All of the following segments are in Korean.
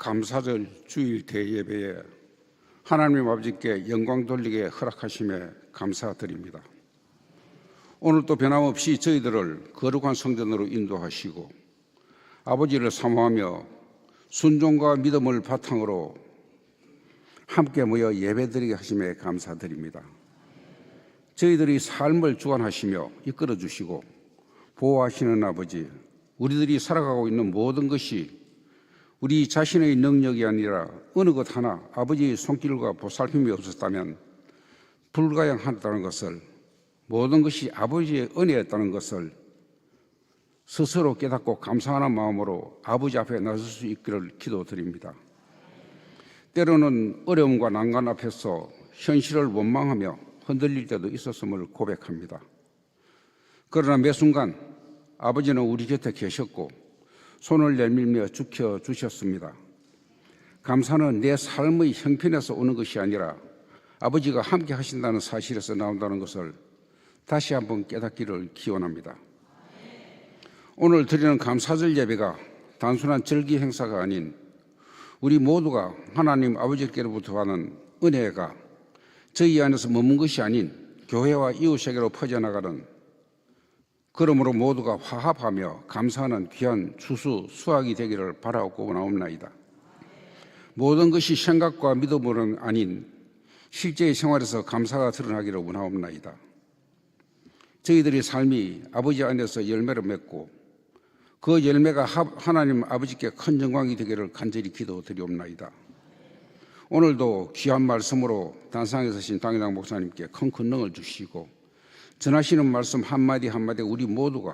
감사절 주일 대예배에 하나님 아버지께 영광 돌리게 허락하심에 감사드립니다. 오늘도 변함없이 저희들을 거룩한 성전으로 인도하시고 아버지를 사모하며 순종과 믿음을 바탕으로 함께 모여 예배드리게 하심에 감사드립니다. 저희들이 삶을 주관하시며 이끌어 주시고 보호하시는 아버지, 우리들이 살아가고 있는 모든 것이 우리 자신의 능력이 아니라 어느 것 하나 아버지의 손길과 보살핌이 없었다면 불가능하다는 것을, 모든 것이 아버지의 은혜였다는 것을 스스로 깨닫고 감사하는 마음으로 아버지 앞에 나설 수 있기를 기도드립니다. 때로는 어려움과 난관 앞에서 현실을 원망하며 흔들릴 때도 있었음을 고백합니다. 그러나 매 순간 아버지는 우리 곁에 계셨고 손을 내밀며 지켜주셨습니다. 감사는 내 삶의 형편에서 오는 것이 아니라 아버지가 함께 하신다는 사실에서 나온다는 것을 다시 한번 깨닫기를 기원합니다. 오늘 드리는 감사절 예배가 단순한 절기 행사가 아닌 우리 모두가 하나님 아버지께로부터 받는 은혜가 저희 안에서 머문 것이 아닌 교회와 이웃에게로 퍼져나가는, 그러므로 모두가 화합하며 감사하는 귀한 추수 수확이 되기를 바라고 나옵나이다. 모든 것이 생각과 믿음으로는 아닌 실제의 생활에서 감사가 드러나기를 원하옵나이다. 저희들의 삶이 아버지 안에서 열매를 맺고 그 열매가 하나님 아버지께 큰 영광이 되기를 간절히 기도드리옵나이다. 오늘도 귀한 말씀으로 단상에 서신 당회장 목사님께 큰 권능을 주시고 전하시는 말씀 한마디 한마디 우리 모두가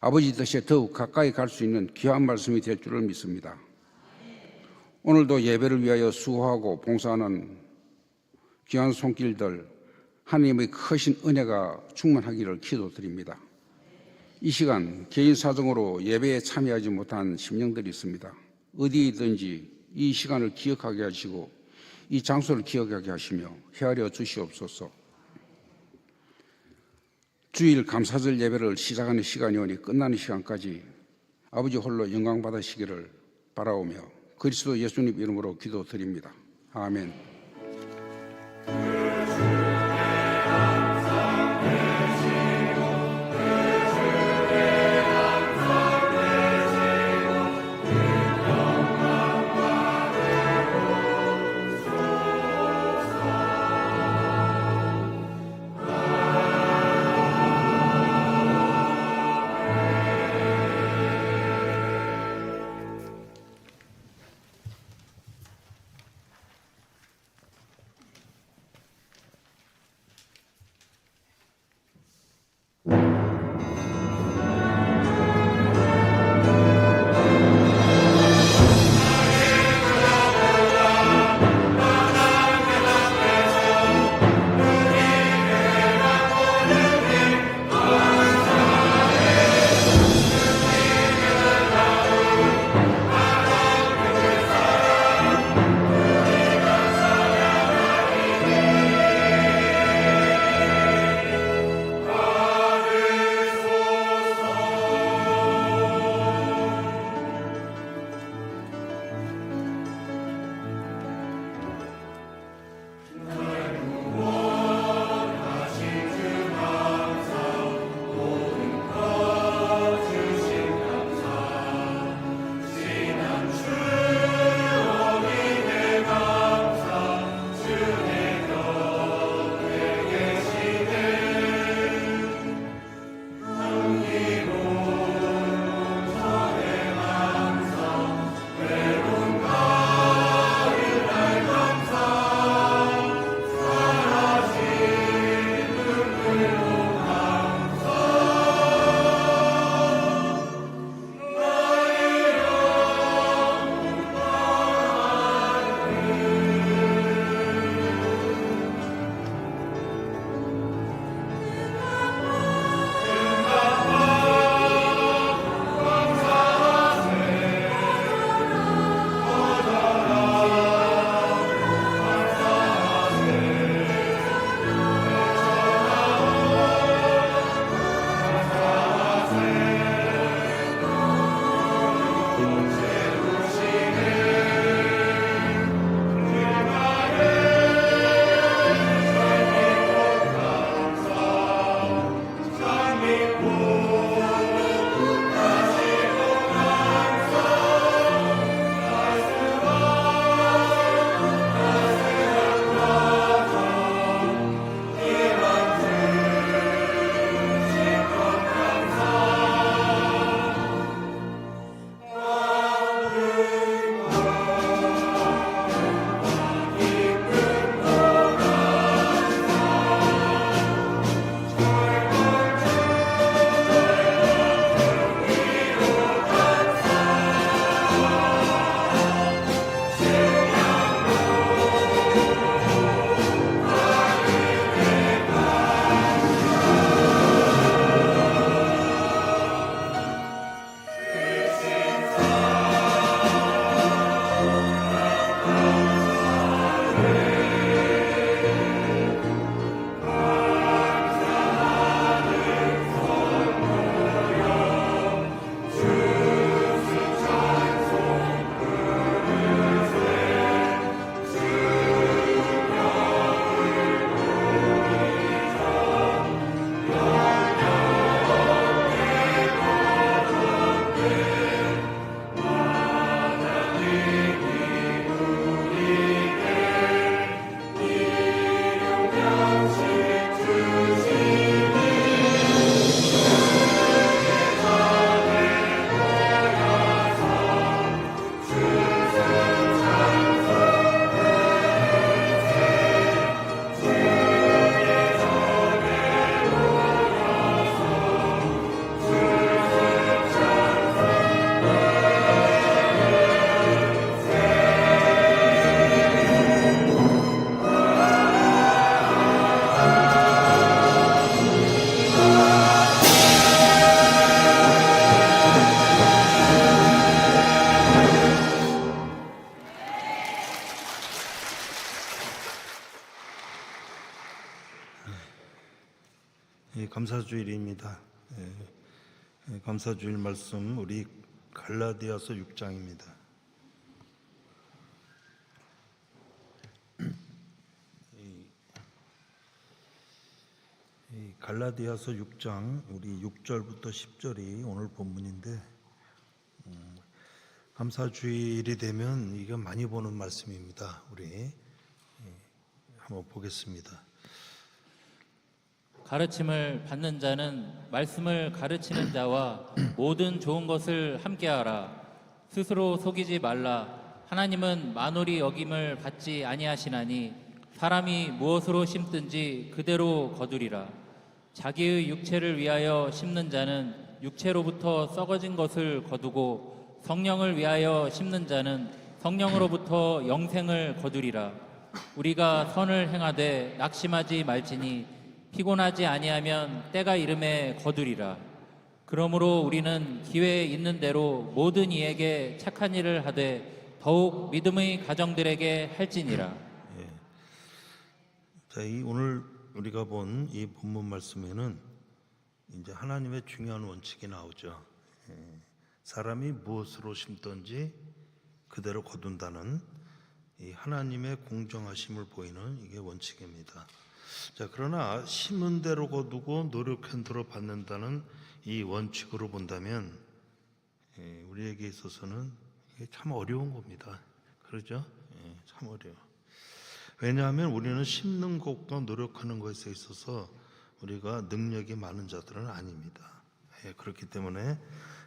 아버지 뜻에 더욱 가까이 갈 수 있는 귀한 말씀이 될 줄을 믿습니다. 오늘도 예배를 위하여 수고하고 봉사하는 귀한 손길들, 하나님의 크신 은혜가 충만하기를 기도드립니다. 이 시간 개인 사정으로 예배에 참여하지 못한 심령들이 있습니다. 어디에 있든지 이 시간을 기억하게 하시고 이 장소를 기억하게 하시며 헤아려 주시옵소서. 주일 감사절 예배를 시작하는 시간이 오니 끝나는 시간까지 아버지 홀로 영광 받으시기를 바라오며 그리스도 예수님 이름으로 기도드립니다. 아멘. 감사주일입니다. 감사주일 말씀 우리 갈라디아서 6장입니다. 갈라디아서 6장 우리 6절부터 10절이 오늘 본문인데 감사주일이 되면 이게 많이 보는 말씀입니다. 우리 한번 보겠습니다. 가르침을 받는 자는 말씀을 가르치는 자와 모든 좋은 것을 함께하라. 스스로 속이지 말라. 하나님은 만홀히 여김을 받지 아니하시나니 사람이 무엇으로 심든지 그대로 거두리라. 자기의 육체를 위하여 심는 자는 육체로부터 썩어진 것을 거두고 성령을 위하여 심는 자는 성령으로부터 영생을 거두리라. 우리가 선을 행하되 낙심하지 말지니 피곤하지 아니하면 때가 이름에 거두리라. 그러므로 우리는 기회에 있는 대로 모든 이에게 착한 일을 하되 더욱 믿음의 가정들에게 할지니라. 자, 오늘 우리가 본 이 본문 말씀에는 이제 하나님의 중요한 원칙이 나오죠. 사람이 무엇으로 심든지 그대로 거둔다는 이 하나님의 공정하심을 보이는 이게 원칙입니다. 자, 그러나 심은 대로 거두고 노력한 대로 받는다는 이 원칙으로 본다면 우리에게 있어서는 이게 참 어려운 겁니다. 그렇죠? 참 어려워. 왜냐하면 우리는 심는 것과 노력하는 것에 있어서 우리가 능력이 많은 자들은 아닙니다. 그렇기 때문에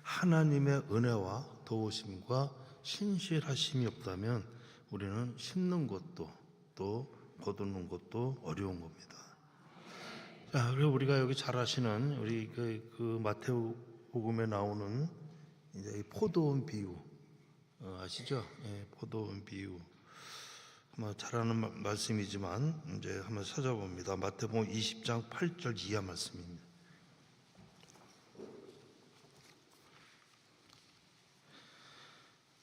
하나님의 은혜와 도우심과 신실하심이 없다면 우리는 심는 것도 또 거두는 것도 어려운 겁니다. 자, 그리고 우리가 여기 잘 아시는 우리 그 마태오 복음에 나오는 이제 포도원 비유 아시죠? 포도원 비유. 잘 아는 말씀이지만 이제 한번 찾아봅니다. 마태복음 20장 8절 이하 말씀입니다.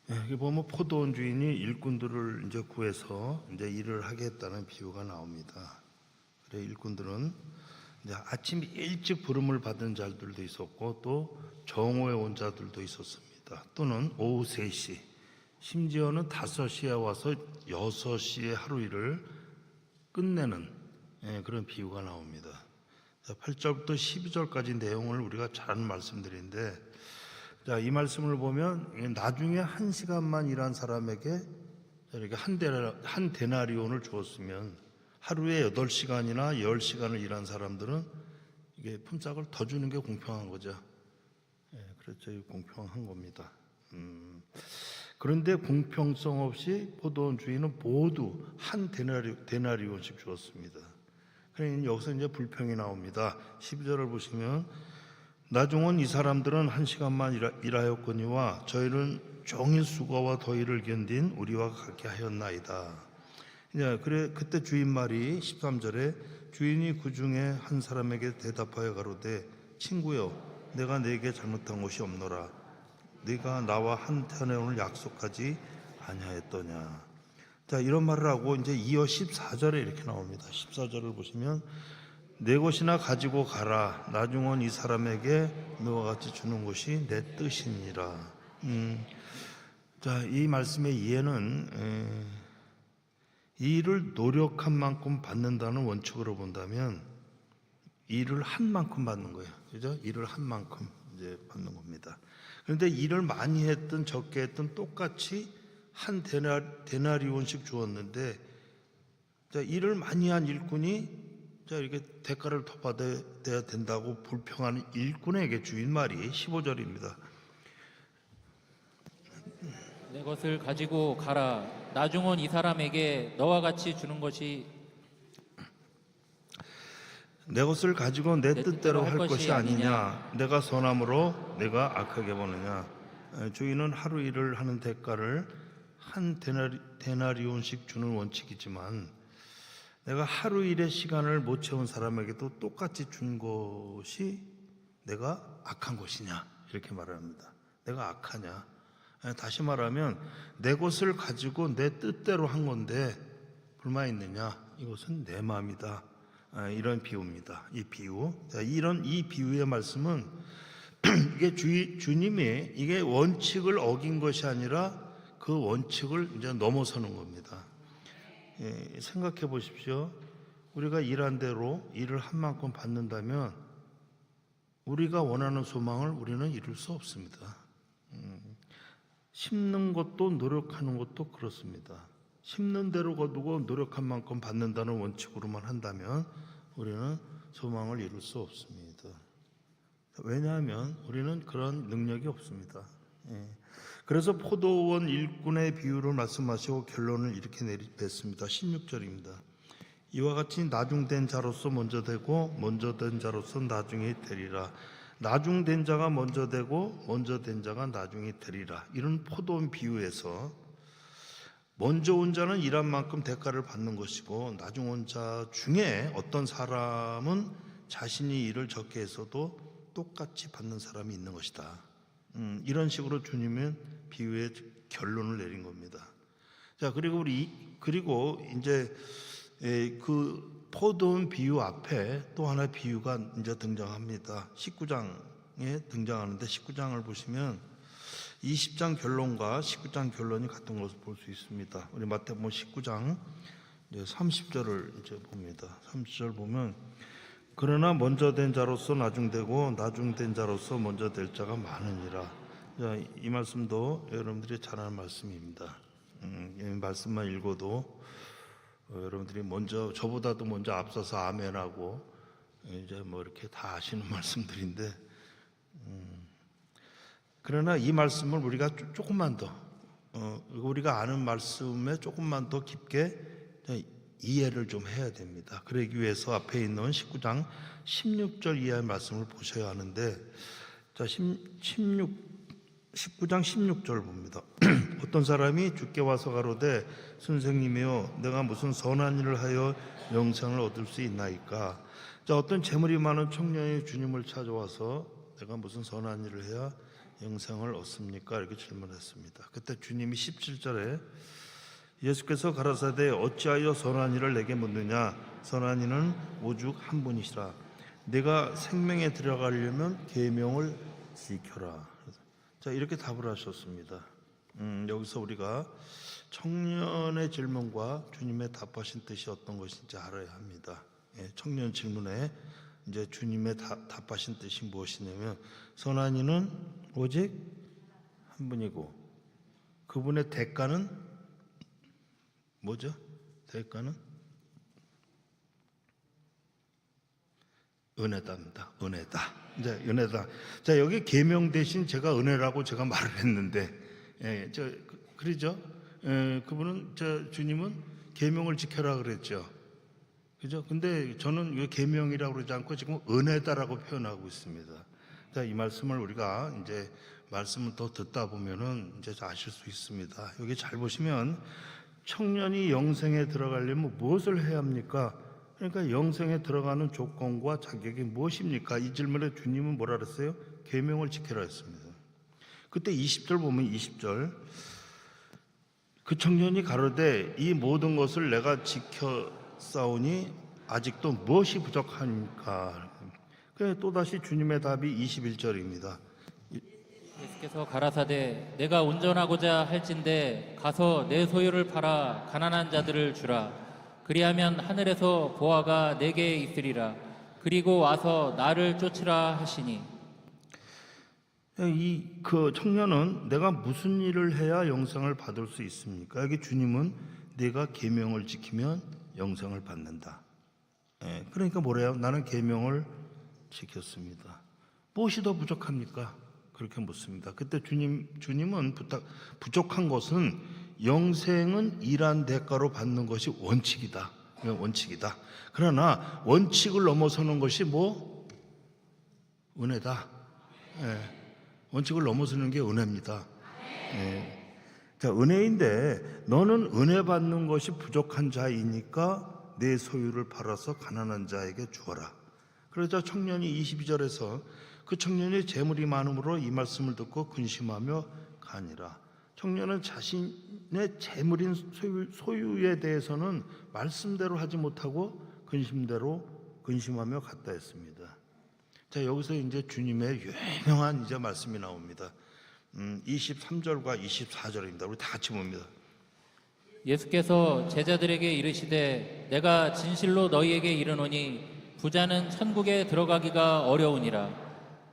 여기 보면 포도원 주인이 일꾼들을 이제 구해서 이제 일을 하겠다는 비유가 나옵니다. 그래 일꾼들은 이제 아침 일찍 부름을 받은 자들도 있었고 또 정오에 온 자들도 있었습니다. 또는 오후 3시, 심지어는 5시에 와서 6시에 하루 일을 끝내는 그런 비유가 나옵니다. 8절부터 12절까지 내용을 우리가 잘 아는 말씀들인데, 자, 이 말씀을 보면 나중에 1시간만 일한 사람에게 이렇게 한 데나리온을 주었으면 하루에 8시간이나 10시간을 일한 사람들은 이게 품삯을 더 주는 게 공평한 거죠. 그렇죠. 공평한 겁니다. 그런데 공평성 없이 포도원 주인은 모두 한 데나리온씩 주었습니다. 그러니 여기서 이제 불평이 나옵니다. 12절을 보시면 나중은 이 사람들은 1시간만 일하였거니와 저희는 종일 수고와 더위를 견딘 우리와 같게 하였나이다. 그래 그때 주인 말이 13절에 주인이 그 중에 한 사람에게 대답하여 가로되 친구여 내가 네게 잘못한 것이 없노라. 네가 나와 한 데나리온을 약속하지 아니하였더냐. 자, 이런 말을 하고 이제 이어 14절에 이렇게 나옵니다. 14절을 보시면 내 것이나 가지고 가라. 나중은 이 사람에게 너와 같이 주는 것이 내 뜻이니라. 자, 이 말씀의 이해는 이 일을 노력한 만큼 받는다는 원칙으로 본다면 일을 한 만큼 받는 거예요. 그죠? 일을 한 만큼 이제 받는 겁니다. 그런데 일을 많이 했든 적게 했든 똑같이 한 데나리온씩 주었는데, 자, 일을 많이 한 일꾼이 자, 이렇게 대가를 더 받아야 된다고 불평하는 일꾼에게 주인 말이 15절입니다. 내 것을 가지고 가라. 나중은 이 사람에게 너와 같이 주는 것이 내 것을 가지고 내 뜻대로 할 것이 아니냐. 내가 선함으로 내가 악하게 보느냐. 주인은 하루 일을 하는 대가를 한 데나리온씩 주는 원칙이지만 내가 하루 일의 시간을 못 채운 사람에게도 똑같이 준 것이 내가 악한 것이냐 이렇게 말합니다. 내가 악하냐. 다시 말하면 내 것을 가지고 내 뜻대로 한 건데 불만 있느냐. 이것은 내 마음이다. 이런 비유입니다. 이 비유. 자, 이 비유의 말씀은 이게 주님이 이게 원칙을 어긴 것이 아니라 그 원칙을 이제 넘어서는 겁니다. 생각해 보십시오. 우리가 일한 대로 일을 한 만큼 받는다면 우리가 원하는 소망을 우리는 이룰 수 없습니다. 심는 것도 노력하는 것도 그렇습니다. 심는 대로 거두고 노력한 만큼 받는다는 원칙으로만 한다면 우리는 소망을 이룰 수 없습니다. 왜냐하면 우리는 그런 능력이 없습니다. 그래서 포도원 일꾼의 비유를 말씀하시고 결론을 이렇게 냈습니다. 16절입니다. 이와 같이 나중된 자로서 먼저 되고 먼저 된 자로서 나중에 되리라. 나중된 자가 먼저 되고 먼저 된 자가 나중에 되리라. 이런 포도원 비유에서 먼저 온 자는 일한 만큼 대가를 받는 것이고 나중 온 자 중에 어떤 사람은 자신이 일을 적게 했어도 똑같이 받는 사람이 있는 것이다. 이런 식으로 주님은 비유의 결론을 내린 겁니다. 자, 그리고 이제 그 포도원 비유 앞에 또 하나의 비유가 이제 등장합니다. 19장에 등장하는데 19장을 보시면 20장 결론과 19장 결론이 같은 것을 볼 수 있습니다. 우리 마태복음 19장 30절을 이제 봅니다. 30절 보면 그러나 먼저 된 자로서 나중되고 나중된 자로서 먼저 될 자가 많으니라. 자, 이 말씀도 여러분들이 잘 아는 말씀입니다. 이 말씀만 읽어도 여러분들이 먼저 저보다도 먼저 앞서서 아멘하고 이제 뭐 이렇게 다 아시는 말씀들인데 그러나 이 말씀을 우리가 조금만 더 우리가 아는 말씀에 조금만 더 깊게 이해를 좀 해야 됩니다. 그러기 위해서 앞에 있는 19장 16절 이하의 말씀을 보셔야 하는데 자, 19장 16절 봅니다. 어떤 사람이 주께 와서 가로되 선생님이여 내가 무슨 선한 일을 하여 영생을 얻을 수 있나이까. 자, 어떤 재물이 많은 청년이 주님을 찾아와서 내가 무슨 선한 일을 해야 영생을 얻습니까? 이렇게 질문했습니다. 그때 주님이 17절에 예수께서 가라사대 어찌하여 선한 일을 내게 묻느냐. 선한 이는 오죽 한 분이시라. 내가 생명에 들어가려면 계명을 지켜라. 자, 이렇게 답을 하셨습니다. 여기서 우리가 청년의 질문과 주님의 답하신 뜻이 어떤 것인지 알아야 합니다. 청년 질문에 이제 주님의 답하신 뜻이 무엇이냐면 선한 이는 오직 한 분이고 그분의 대가는 뭐죠? 대가는 은혜답니다. 은혜다. 이제 은혜다. 자, 여기 계명 대신 제가 은혜라고 제가 말을 했는데, 그러죠? 그분은 주님은 계명을 지켜라 그랬죠. 그죠? 근데 저는 왜 계명이라고 그러지 않고 지금 은혜다라고 표현하고 있습니다. 자, 이 말씀을 우리가 이제 말씀을 더 듣다 보면은 이제 아실 수 있습니다. 여기 잘 보시면 청년이 영생에 들어가려면 무엇을 해야 합니까? 그러니까 영생에 들어가는 조건과 자격이 무엇입니까? 이 질문에 주님은 뭐라 그랬어요? 계명을 지키라 했습니다. 그때 20절 보면 20절 그 청년이 가로되 이 모든 것을 내가 지켜 싸우니 아직도 무엇이 부족하니까? 그래서 또다시 주님의 답이 21절입니다. 예수께서 가라사대 내가 운전하고자 할진대 가서 내 소유를 팔아 가난한 자들을 주라. 그리하면 하늘에서 보화가 내게 있으리라. 그리고 와서 나를 쫓으라 하시니. 그 청년은 내가 무슨 일을 해야 영생을 받을 수 있습니까? 여기 주님은 내가 계명을 지키면 영생을 받는다. 그러니까 뭐래요? 나는 계명을 지켰습니다. 무엇이 더 부족합니까? 그렇게 묻습니다. 그때 주님은 부족한 것은 영생은 일한 대가로 받는 것이 원칙이다. 원칙이다. 그러나 원칙을 넘어서는 것이 뭐? 은혜다. 원칙을 넘어서는 게 은혜입니다. 자, 은혜인데 너는 은혜 받는 것이 부족한 자이니까 내 소유를 팔아서 가난한 자에게 주어라. 그러자 청년이 22절에서 그 청년이 재물이 많음으로 이 말씀을 듣고 근심하며 가니라. 청년은 자신의 재물인 소유에 대해서는 말씀대로 하지 못하고 근심대로 근심하며 갔다 했습니다. 자, 여기서 이제 주님의 유명한 이제 말씀이 나옵니다. 23절과 24절입니다. 우리 다 같이 봅니다. 예수께서 제자들에게 이르시되 내가 진실로 너희에게 이르노니 부자는 천국에 들어가기가 어려우니라.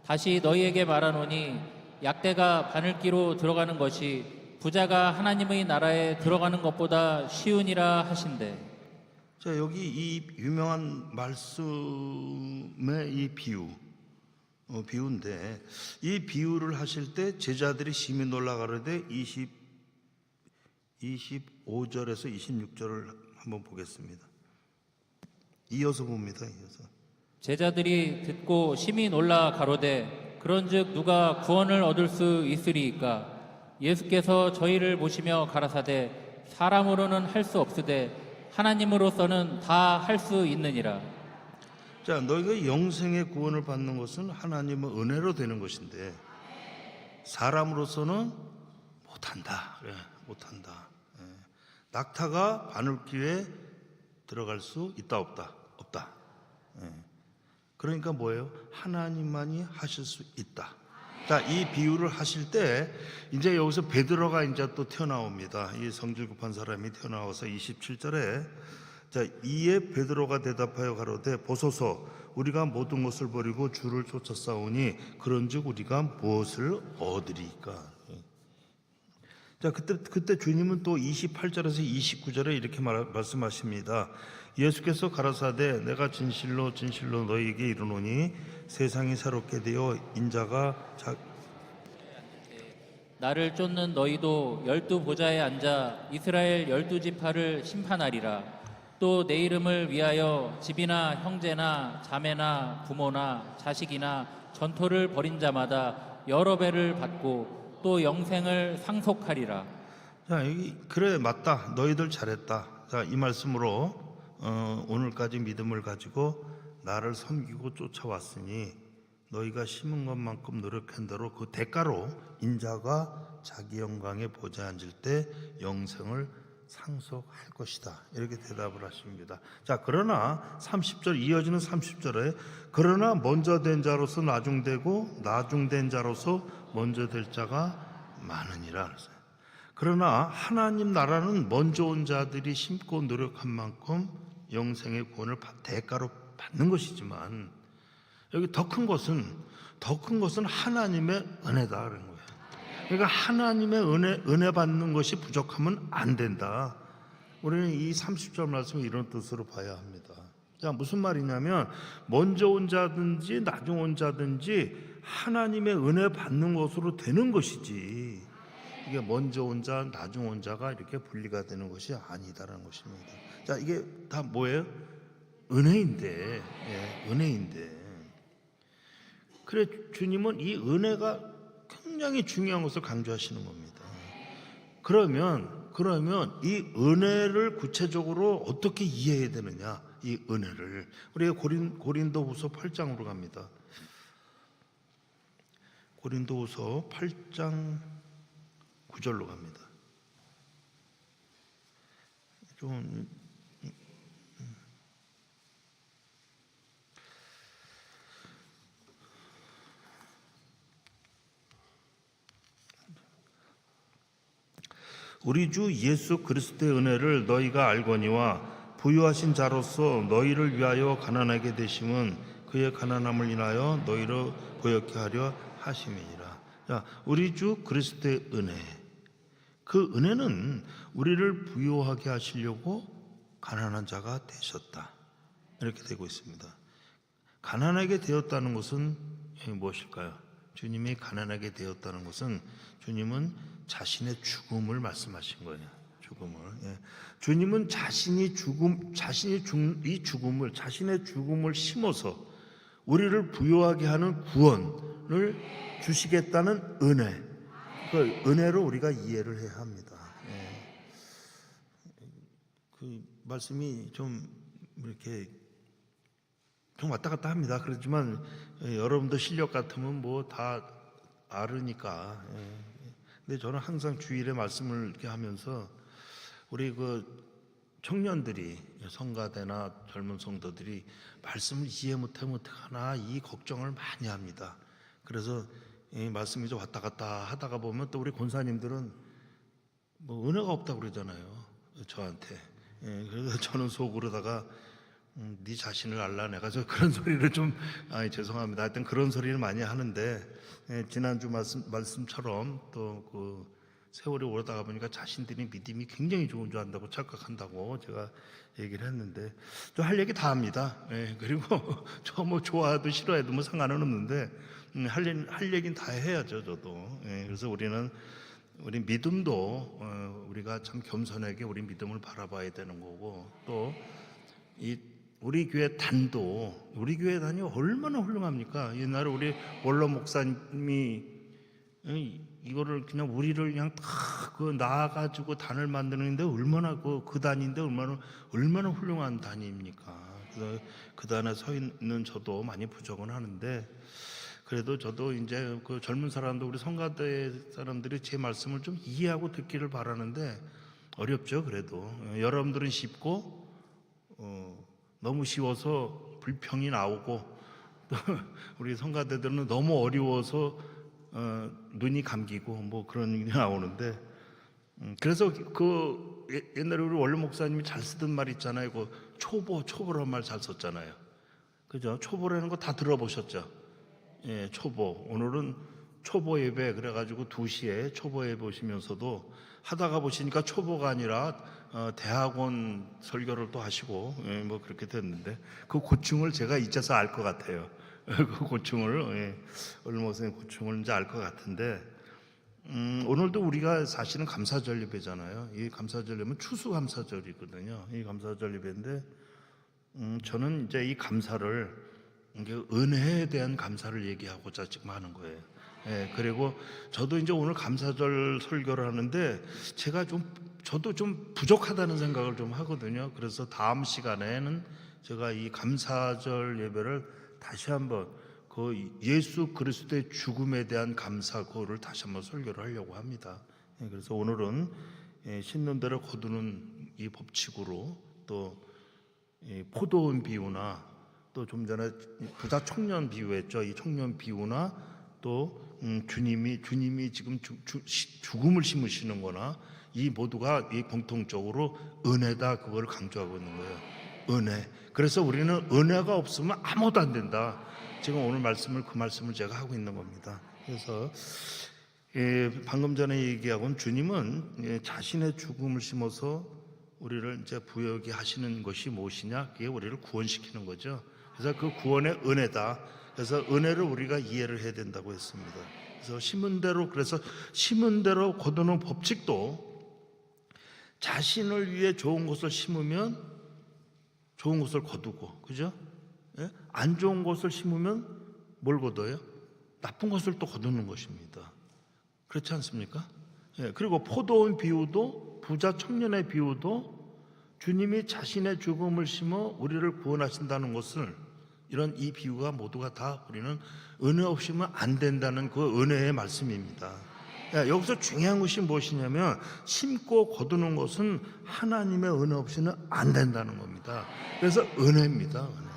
다시 너희에게 말하노니 약대가 바늘기로 들어가는 것이 부자가 하나님의 나라에 들어가는 것보다 쉬우니라 하신대. 자, 여기 이 유명한 말씀의 이 비유인데 이 비유를 하실 때 제자들이 심히 놀라가로되 25절에서 26절을 한번 보겠습니다. 이어서 봅니다. 이어서. 제자들이 듣고 심히 놀라 가로되 그런즉 누가 구원을 얻을 수 있으리이까. 예수께서 저희를 보시며 가라사대 사람으로는 할 수 없으되 하나님으로서는 다 할 수 있느니라. 자, 너희가 영생의 구원을 받는 것은 하나님의 은혜로 되는 것인데 사람으로서는 못한다. 그래, 못한다. 예. 낙타가 바늘기에 들어갈 수 있다 없다? 없다. 예. 그러니까 뭐예요? 하나님만이 하실 수 있다. 자, 이 비유를 하실 때 이제 여기서 베드로가 이제 또 튀어나옵니다. 이 성질 급한 사람이 튀어나와서 27절에 자, 이에 베드로가 대답하여 가로되 보소서 우리가 모든 것을 버리고 주를 쫓아 싸우니 그런즉 우리가 무엇을 얻으리까? 자, 그때 주님은 또 28절에서 29절에 이렇게 말씀하십니다. 예수께서 가라사대 내가 진실로 진실로 너희에게 이르노니 세상이 새롭게 되어 인자가 나를 쫓는 너희도 12보좌에 앉아 이스라엘 12지파를 심판하리라. 또 내 이름을 위하여 집이나 형제나 자매나 부모나 자식이나 전토를 벌인 자마다 여러 배를 받고 또 영생을 상속하리라. 자, 여기 그래 맞다. 너희들 잘했다. 자, 이 말씀으로 오늘까지 믿음을 가지고 나를 섬기고 쫓아왔으니 너희가 심은 것만큼 노력한 대로 그 대가로 인자가 자기 영광에 보좌에 앉을 때 영생을 상속할 것이다. 이렇게 대답을 하십니다. 자, 그러나 30절 이어지는 30절에 그러나 먼저 된 자로서 나중되고 나중된 자로서 먼저 될 자가 많으니라. 그러나 하나님 나라는 먼저 온 자들이 심고 노력한 만큼 영생의 구원을 대가로 받는 것이지만 여기 더 큰 것은 하나님의 은혜다 그런 거예요. 그러니까 하나님의 은혜 받는 것이 부족하면 안 된다. 우리는 이 30절 말씀을 이런 뜻으로 봐야 합니다. 자, 무슨 말이냐면 먼저 온 자든지 나중 온 자든지 하나님의 은혜 받는 것으로 되는 것이지 이게 먼저 온 자, 나중 온 자가 이렇게 분리가 되는 것이 아니다라는 것입니다. 자, 이게 다 뭐예요? 은혜인데, 예, 은혜인데. 그래 주님은 이 은혜가 굉장히 중요한 것을 강조하시는 겁니다. 그러면 이 은혜를 구체적으로 어떻게 이해해야 되느냐? 이 은혜를 우리가 고린도후서 8장으로 갑니다. 고린도후서 8장 9절로 갑니다. 좀 우리 주 예수 그리스도의 은혜를 너희가 알거니와 부유하신 자로서 너희를 위하여 가난하게 되심은 그의 가난함을 인하여 너희를 고역케 하려 하심이니라. 자, 우리 주 그리스도의 은혜, 그 은혜는 우리를 부유하게 하시려고 가난한 자가 되셨다. 이렇게 되고 있습니다. 가난하게 되었다는 것은 무엇일까요? 주님이 가난하게 되었다는 것은 주님은 자신의 죽음을 말씀하신 거예요. 죽음을. 예. 주님은 자신의 죽음을 심어서 우리를 부유하게 하는 구원을 주시겠다는 은혜. 그 은혜로 우리가 이해를 해야 합니다. 예. 그 말씀이 좀 이렇게 좀 왔다 갔다 합니다. 그렇지만 여러분도 실력 같으면 뭐 다 알으니까. 근데 저는 항상 주일에 말씀을 이렇게 하면서 우리 그 청년들이 성가대나 젊은 성도들이 말씀을 이해 못하면 어떡하나 이 걱정을 많이 합니다. 그래서 이 말씀이 좀 왔다 갔다 하다가 보면 또 우리 권사님들은 뭐 은혜가 없다고 그러잖아요, 저한테. 그래서 저는 속으로다가 네 자신을 알라 내가 저 그런 소리를 좀 죄송합니다. 하여튼 그런 소리를 많이 하는데 지난주 말씀처럼 또 그 세월이 오르다가 보니까 자신들이 믿음이 굉장히 좋은 줄 안다고 착각한다고 제가 얘기를 했는데 저 할 얘기 다 합니다. 그리고 저 뭐 좋아해도 싫어해도 뭐 상관은 없는데 할 얘기는 다 해야죠, 저도. 그래서 우리 믿음도 우리가 참 겸손하게 우리 믿음을 바라봐야 되는 거고, 또 이 우리 교회 단도, 우리 교회 단이 얼마나 훌륭합니까? 옛날에 우리 원로 목사님이 이거를 그냥 우리를 그냥 다 나아가지고 단을 만드는데 얼마나 그 단인데 얼마나 훌륭한 단입니까? 그래서 그 단에 서 있는 저도 많이 부족은 하는데, 그래도 저도 이제 그 젊은 사람도 우리 성가대 사람들이 제 말씀을 좀 이해하고 듣기를 바라는데 어렵죠. 그래도 여러분들은 쉽고 너무 쉬워서 불평이 나오고, 또 우리 성가대들은 너무 어려워서 눈이 감기고 뭐 그런 일이 나오는데, 그래서 그 옛날에 우리 원로 목사님이 잘 쓰던 말 있잖아요. 그 초보라는 말 잘 썼잖아요. 그죠? 초보라는 거 다 들어보셨죠? 예, 초보. 오늘은 초보 예배 그래가지고 2시에 초보 예배 보시면서도 하다가 보시니까 초보가 아니라 대학원 설교를 또 하시고 뭐 그렇게 됐는데, 그 고충을 제가 이제서 알 것 같아요. 그 고충을 원로목사님 고충을 이제 알 것 같은데, 오늘도 우리가 사실은 감사절 예배잖아요. 이 감사절 예배는 추수감사절이거든요. 이 감사절 예배인데 저는 이제 이 감사를 은혜에 대한 감사를 얘기하고자 지금 하는 거예요. 그리고 저도 이제 오늘 감사절 설교를 하는데 저도 좀 부족하다는 생각을 좀 하거든요. 그래서 다음 시간에는 제가 이 감사절 예배를 다시 한번 그 예수 그리스도의 죽음에 대한 감사, 그거를 다시 한번 설교를 하려고 합니다. 그래서 오늘은 심는 대로 거두는 이 법칙으로, 또 포도원 비유나, 또 좀 전에 부자 청년 비유했죠. 이 청년 비유나, 또 주님이 지금 죽음을 심으시는 거나, 이 모두가 이 공통적으로 은혜다, 그걸 강조하고 있는 거예요. 은혜. 그래서 우리는 은혜가 없으면 아무것도 안 된다. 지금 오늘 그 말씀을 제가 하고 있는 겁니다. 그래서 방금 전에 얘기하고는 주님은 자신의 죽음을 심어서 우리를 이제 부여하게 하시는 것이 무엇이냐? 그게 우리를 구원시키는 거죠. 그래서 그 구원의 은혜다. 그래서 은혜를 우리가 이해를 해야 된다고 했습니다. 그래서 심은 대로 거두는 법칙도, 자신을 위해 좋은 것을 심으면 좋은 것을 거두고, 그죠? 안 좋은 것을 심으면 뭘 거둬요? 나쁜 것을 또 거두는 것입니다. 그렇지 않습니까? 그리고 포도원 비유도, 부자 청년의 비유도 주님이 자신의 죽음을 심어 우리를 구원하신다는 것을, 이런 이 비유가 모두가 다 우리는 은혜 없이는 안 된다는 그 은혜의 말씀입니다. 여기서 중요한 것이 무엇이냐면, 심고 거두는 것은 하나님의 은혜 없이는 안 된다는 겁니다. 그래서 은혜입니다. 은혜.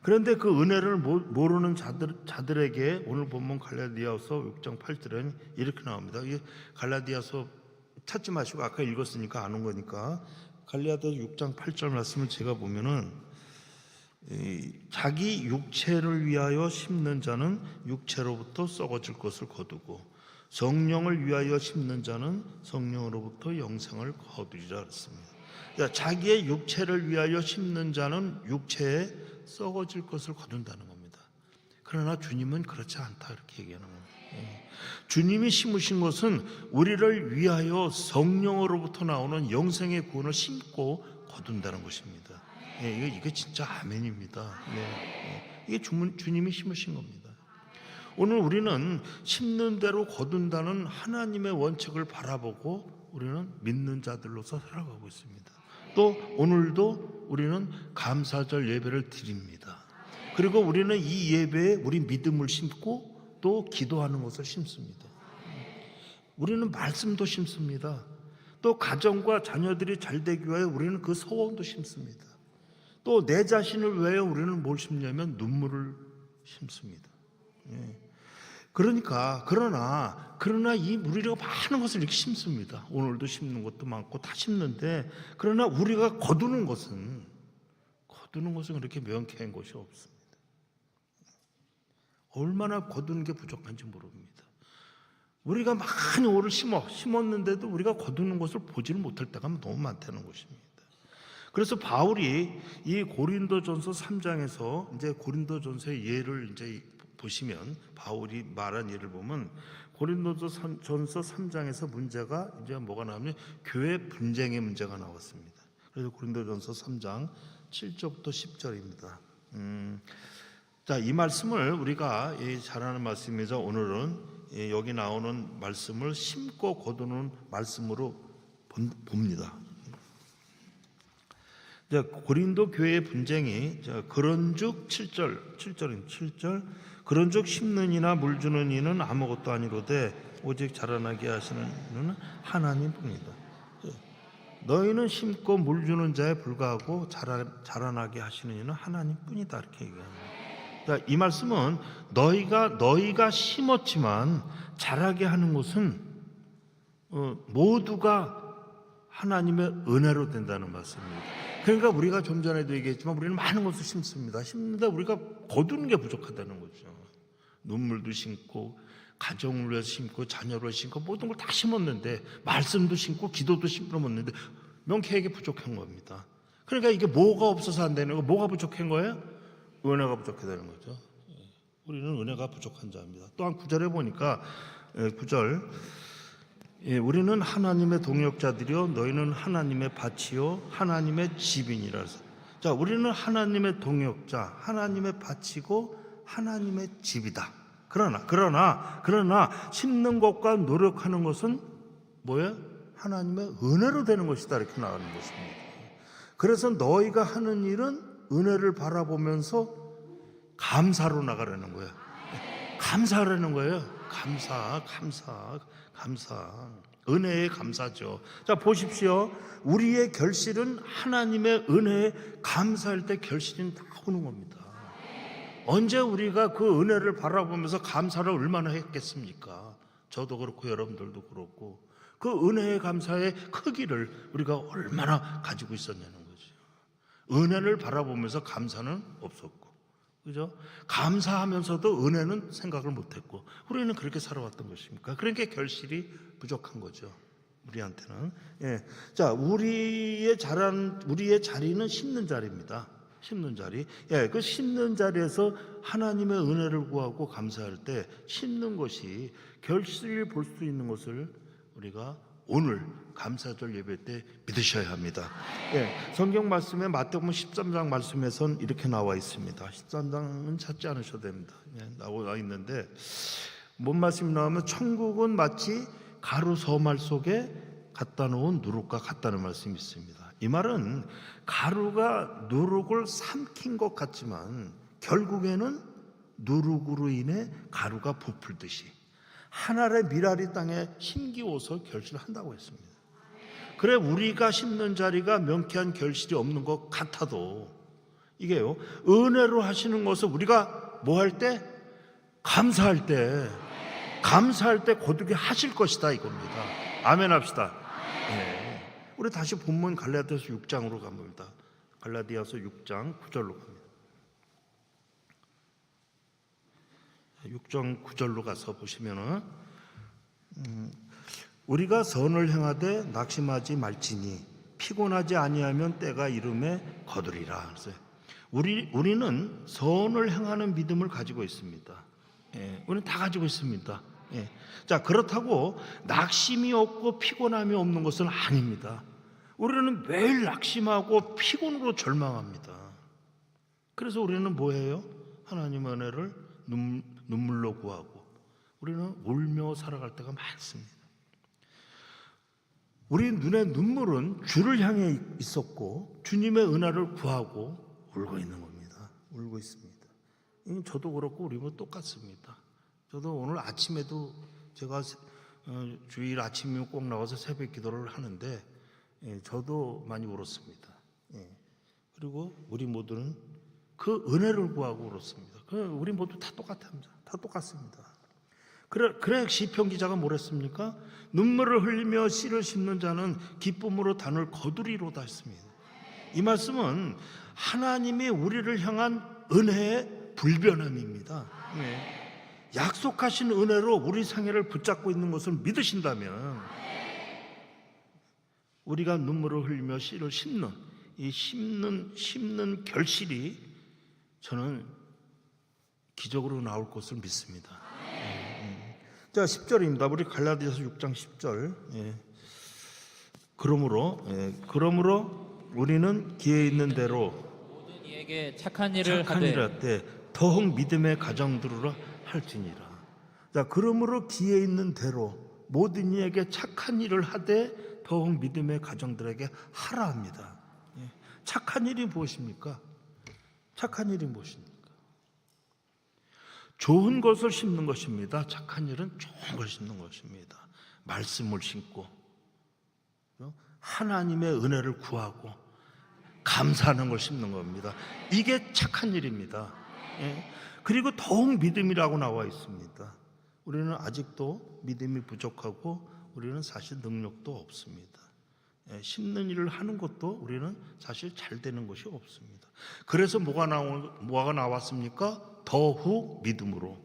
그런데 그 은혜를 모르는 자들에게 오늘 본문 갈라디아서 6장 8절은 이렇게 나옵니다. 갈라디아서 찾지 마시고 아까 읽었으니까 아는 거니까, 갈라디아서 6장 8절 말씀을 제가 보면은, 자기 육체를 위하여 심는 자는 육체로부터 썩어질 것을 거두고 성령을 위하여 심는 자는 성령으로부터 영생을 거두리라 그랬습니다. 자기의 육체를 위하여 심는 자는 육체에 썩어질 것을 거둔다는 겁니다. 그러나 주님은 그렇지 않다, 이렇게 얘기하는 겁니다. 주님이 심으신 것은 우리를 위하여 성령으로부터 나오는 영생의 구원을 심고 거둔다는 것입니다. 이게 진짜 아멘입니다. 이게 주님이 심으신 겁니다. 오늘 우리는 심는 대로 거둔다는 하나님의 원칙을 바라보고 우리는 믿는 자들로서 살아가고 있습니다. 또 오늘도 우리는 감사절 예배를 드립니다. 그리고 우리는 이 예배에 우리 믿음을 심고 또 기도하는 것을 심습니다. 우리는 말씀도 심습니다. 또 가정과 자녀들이 잘 되기 위하여 우리는 그 소원도 심습니다. 또 내 자신을 위하여 우리는 뭘 심냐면 눈물을 심습니다. 예. 그러나 이 우리가 많은 것을 이렇게 심습니다. 오늘도 심는 것도 많고 다 심는데, 그러나 우리가 거두는 것은 그렇게 명쾌한 것이 없습니다. 얼마나 거두는 게 부족한지 모릅니다. 우리가 많이 오를 심었는데도 우리가 거두는 것을 보지를 못할 때가 너무 많다는 것입니다. 그래서 바울이 이 고린도전서 3장에서 이제 고린도전서의 예를 이제 보시면, 바울이 말한 예를 보면 고린도전서 3장에서 문제가 이제 뭐가 나오면 교회 분쟁의 문제가 나왔습니다. 그래서 고린도전서 3장 7절부터 10절입니다. 자, 이 말씀을 우리가 잘 아는 말씀이죠. 오늘은 여기 나오는 말씀을 심고 거두는 말씀으로 봅니다. 고린도 교회의 분쟁이 그런즉 7절 그런즉 심는 이나 물 주는 이는 아무것도 아니로되 오직 자라나게 하시는 이는 하나님뿐이다. 너희는 심고 물 주는 자에 불과하고 자라나게 하시는 이는 하나님뿐이다, 이렇게 얘기합니다. 이 말씀은 너희가 심었지만 자라게 하는 것은 모두가 하나님의 은혜로 된다는 말씀입니다. 그러니까 우리가 좀 전에도 얘기했지만 우리는 많은 것을 심는데 우리가 거두는 게 부족하다는 거죠. 눈물도 심고 가정을 위해서 심고 자녀를 위해서 심고 모든 걸 다 심었는데, 말씀도 심고 기도도 심었는데 명쾌하게 부족한 겁니다. 그러니까 이게 뭐가 없어서 안 되는 거, 뭐가 부족한 거예요? 은혜가 부족하다는 거죠. 우리는 은혜가 부족한 자입니다. 또한 9절에 보니까 9절 우리는 하나님의 동역자들이요 너희는 하나님의 밭이요 하나님의 집이니라. 자, 우리는 하나님의 동역자, 하나님의 밭이고 하나님의 집이다. 그러나 심는 것과 노력하는 것은 뭐예요? 하나님의 은혜로 되는 것이다, 이렇게 나가는 것입니다. 그래서 너희가 하는 일은 은혜를 바라보면서 감사로 나가라는 거예요. 감사하라는 거예요. 감사. 은혜에 감사죠. 자, 보십시오. 우리의 결실은 하나님의 은혜에 감사할 때 결실이 나오는 겁니다. 언제 우리가 그 은혜를 바라보면서 감사를 얼마나 했겠습니까? 저도 그렇고 여러분들도 그렇고 그 은혜의 감사의 크기를 우리가 얼마나 가지고 있었냐는 거죠. 은혜를 바라보면서 감사는 없었고, 그죠? 감사하면서도 은혜는 생각을 못했고, 우리는 그렇게 살아왔던 것입니까? 그러니까 결실이 부족한 거죠, 우리한테는. 자, 우리의 자리는 심는 자리입니다. 심는 자리. 그 심는 자리에서 하나님의 은혜를 구하고 감사할 때 심는 것이 결실을 볼 수 있는 것을 우리가 오늘 감사절 예배 때 믿으셔야 합니다. 성경 말씀에 마태복음 13장 말씀에선 이렇게 나와 있습니다. 13장은 찾지 않으셔도 됩니다. 나와 있는데 뭔 말씀이 나오면 천국은 마치 가루 서말 속에 갖다 놓은 누룩과 같다는 말씀이 있습니다. 이 말은 가루가 누룩을 삼킨 것 같지만 결국에는 누룩으로 인해 가루가 부풀듯이 하늘의 미랄이 땅에 심기워서 결실한다고 했습니다. 그래, 우리가 심는 자리가 명쾌한 결실이 없는 것 같아도 이게요, 은혜로 하시는 것을 우리가 뭐 할 때? 감사할 때 거두게 하실 것이다, 이겁니다. 아멘 합시다. 우리 다시 본문 갈라디아서 6장으로 갑니다. 갈라디아서 6장 9절로 갑니다. 6장 9절로 가서 보시면은 우리가 선을 행하되 낙심하지 말지니 피곤하지 아니하면 때가 이름에 거두리라. 그래서 우리는 선을 행하는 믿음을 가지고 있습니다. 우리는 다 가지고 있습니다. 자, 그렇다고 낙심이 없고 피곤함이 없는 것은 아닙니다. 우리는 매일 낙심하고 피곤으로 절망합니다. 그래서 우리는 뭐해요? 하나님의 은혜를 눈물로 구하고 우리는 울며 살아갈 때가 많습니다. 우리 눈의 눈물은 주를 향해 있었고 주님의 은혜를 구하고 울고 있는 겁니다. 울고 있습니다. 저도 그렇고 우리 뭐 똑같습니다. 저도 오늘 아침에도 제가 주일 아침이면 꼭 나와서 새벽 기도를 하는데 저도 많이 울었습니다. 그리고 우리 모두는 그 은혜를 구하고 울었습니다. 우리 모두 다 똑같습니다. 다 똑같습니다. 그래 시편 기자가 뭐랬습니까? 눈물을 흘리며 씨를 심는 자는 기쁨으로 단을 거두리로다 했습니다. 이 말씀은 하나님이 우리를 향한 은혜의 불변함입니다. 약속하신 은혜로 우리 생애를 붙잡고 있는 것을 믿으신다면 우리가 눈물을 흘리며 씨를 심는 이 심는 결실이 저는 기적으로 나올 것을 믿습니다. 자, 10절입니다. 우리 갈라디아서 6장 10절. 그러므로 우리는 기회 있는 대로 모든 이에게 착한 일을 착한 일을 하되 더욱 믿음의 가정들으로 할지니라. 자, 그러므로 기회 있는 대로 모든 이에게 착한 일을 하되 더욱 믿음의 가정들에게 하라 합니다. 착한 일이 무엇입니까? 착한 일이 무엇입니까? 좋은 것을 심는 것입니다. 착한 일은 좋은 걸 심는 것입니다. 말씀을 심고 하나님의 은혜를 구하고 감사하는 걸 심는 겁니다. 이게 착한 일입니다. 그리고 더욱 믿음이라고 나와 있습니다. 우리는 아직도 믿음이 부족하고 우리는 사실 능력도 없습니다. 심는 일을 하는 것도 우리는 사실 잘 되는 것이 없습니다. 그래서 뭐가 나왔습니까? 더욱 믿음으로.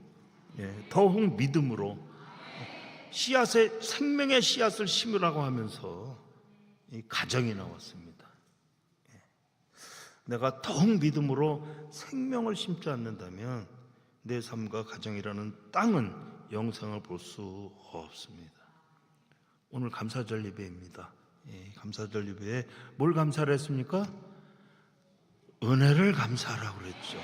더욱 믿음으로 씨앗의 생명의 씨앗을 심으라고 하면서 이 가정이 나왔습니다. 내가 더욱 믿음으로 생명을 심지 않는다면 내 삶과 가정이라는 땅은 영생을 볼 수 없습니다. 오늘 감사절 예배입니다. 감사절 예배에 뭘 감사를 했습니까? 은혜를 감사하라고 그랬죠.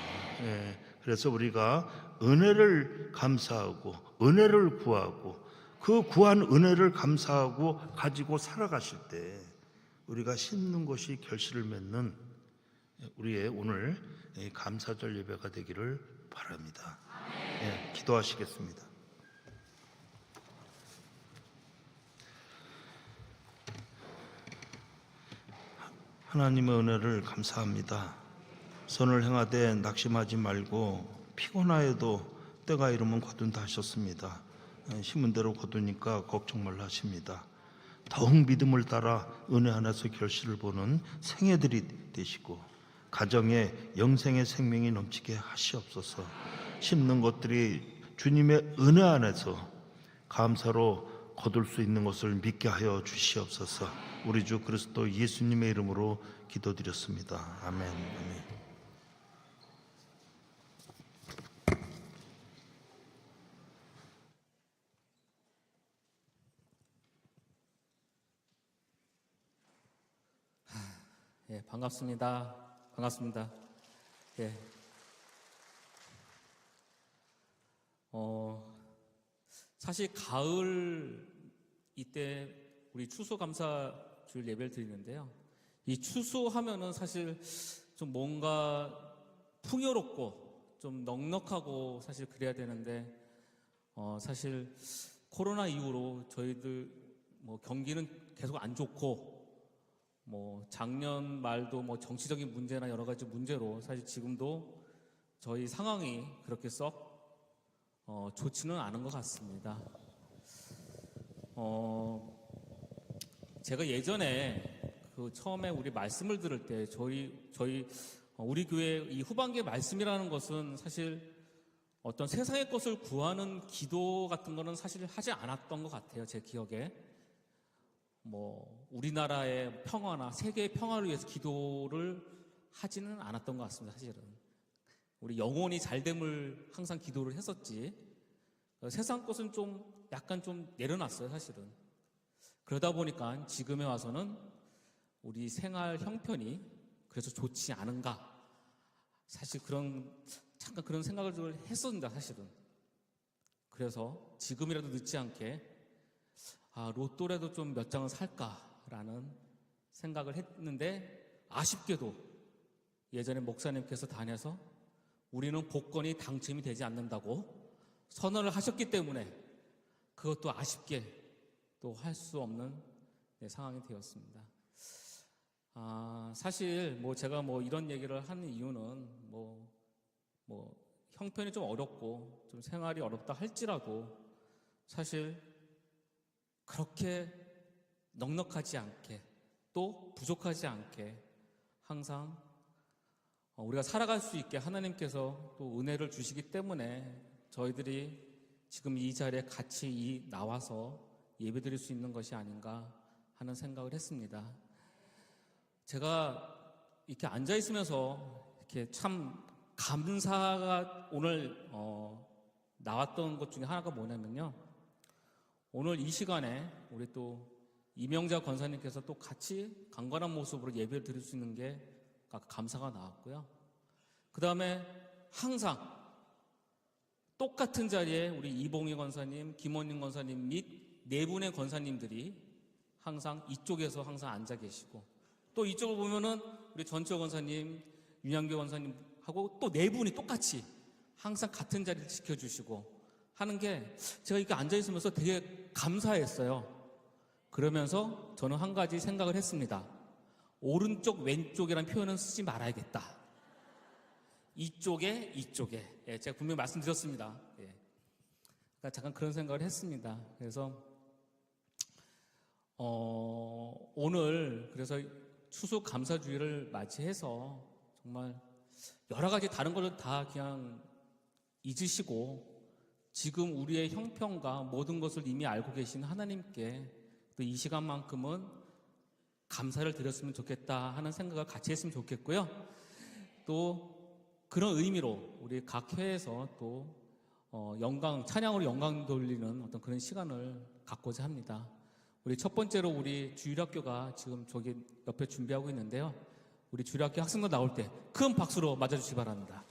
그래서 우리가 은혜를 감사하고 은혜를 구하고 그 구한 은혜를 감사하고 가지고 살아가실 때 우리가 심는 것이 결실을 맺는 우리의 오늘 감사절 예배가 되기를 바랍니다. 기도하시겠습니다. 하나님의 은혜를 감사합니다. 선을 행하되 낙심하지 말고 피곤하여도 때가 이르면 거둔다 하셨습니다. 심은 대로 거두니까 걱정 말라 하십니다. 더욱 믿음을 따라 은혜 안에서 결실을 보는 생애들이 되시고 가정에 영생의 생명이 넘치게 하시옵소서. 심는 것들이 주님의 은혜 안에서 감사로 거둘 수 있는 것을 믿게 하여 주시옵소서. 우리 주 그리스도 예수님의 이름으로 기도드렸습니다. 아멘. 아멘. 반갑습니다. 반갑습니다. 사실 가을 이때 우리 추수감사주일 예배를 드리는데요. 이 추수하면은 사실 좀 뭔가 풍요롭고 좀 넉넉하고 사실 그래야 되는데 사실 코로나 이후로 저희들 뭐 경기는 계속 안 좋고 뭐 작년 말도 뭐 정치적인 문제나 여러 가지 문제로 사실 지금도 저희 상황이 그렇게 썩 좋지는 않은 것 같습니다. 제가 예전에 그 처음에 우리 말씀을 들을 때 우리 교회 이 후반기의 말씀이라는 것은 사실 어떤 세상의 것을 구하는 기도 같은 거는 사실 하지 않았던 것 같아요. 제 기억에. 뭐 우리나라의 평화나 세계의 평화를 위해서 기도를 하지는 않았던 것 같습니다. 사실은 우리 영혼이 잘됨을 항상 기도를 했었지 세상 것은 좀 약간 좀 내려놨어요. 사실은 그러다 보니까 지금에 와서는 우리 생활 형편이 그래서 좋지 않은가 사실 잠깐 그런 생각을 좀 했었습니다. 사실은 그래서 지금이라도 늦지 않게 로또라도 좀 몇 장은 살까라는 생각을 했는데 아쉽게도 예전에 목사님께서 다녀서 우리는 복권이 당첨이 되지 않는다고 선언을 하셨기 때문에 그것도 아쉽게 또 할 수 없는 상황이 되었습니다. 사실 제가 이런 얘기를 하는 이유는 형편이 좀 어렵고 좀 생활이 어렵다 할지라도 사실 그렇게 넉넉하지 않게 또 부족하지 않게 항상 우리가 살아갈 수 있게 하나님께서 또 은혜를 주시기 때문에 저희들이 지금 이 자리에 같이 나와서 예배드릴 수 있는 것이 아닌가 하는 생각을 했습니다. 제가 이렇게 앉아 있으면서 이렇게 참 감사가 오늘 나왔던 것 중에 하나가 뭐냐면요. 오늘 이 시간에 우리 또 이명자 권사님께서 또 같이 강건한 모습으로 예배를 드릴 수 있는 게 감사가 나왔고요. 그 다음에 항상 똑같은 자리에 우리 이봉희 권사님, 김원님 권사님 및 네 분의 권사님들이 항상 이쪽에서 항상 앉아 계시고 또 이쪽을 보면은 우리 전철 권사님, 윤양교 권사님하고 또 네 분이 똑같이 항상 같은 자리를 지켜주시고 하는 게 제가 이렇게 앉아 있으면서 되게 감사했어요. 그러면서 저는 한 가지 생각을 했습니다. 오른쪽, 왼쪽이라는 표현은 쓰지 말아야겠다. 이쪽에. 예, 제가 분명히 말씀드렸습니다. 예. 그러니까 잠깐 그런 생각을 했습니다. 그래서 오늘 그래서 추수 감사주의를 맞이해서 정말 여러 가지 다른 것을 다 그냥 잊으시고 지금 우리의 형편과 모든 것을 이미 알고 계신 하나님께 또 이 시간만큼은 감사를 드렸으면 좋겠다 하는 생각을 같이 했으면 좋겠고요. 또 그런 의미로 우리 각 회에서 또 찬양으로 영광 돌리는 어떤 그런 시간을 갖고자 합니다. 우리 첫 번째로 우리 주일학교가 지금 저기 옆에 준비하고 있는데요. 우리 주일학교 학생들 나올 때 큰 박수로 맞아주시기 바랍니다.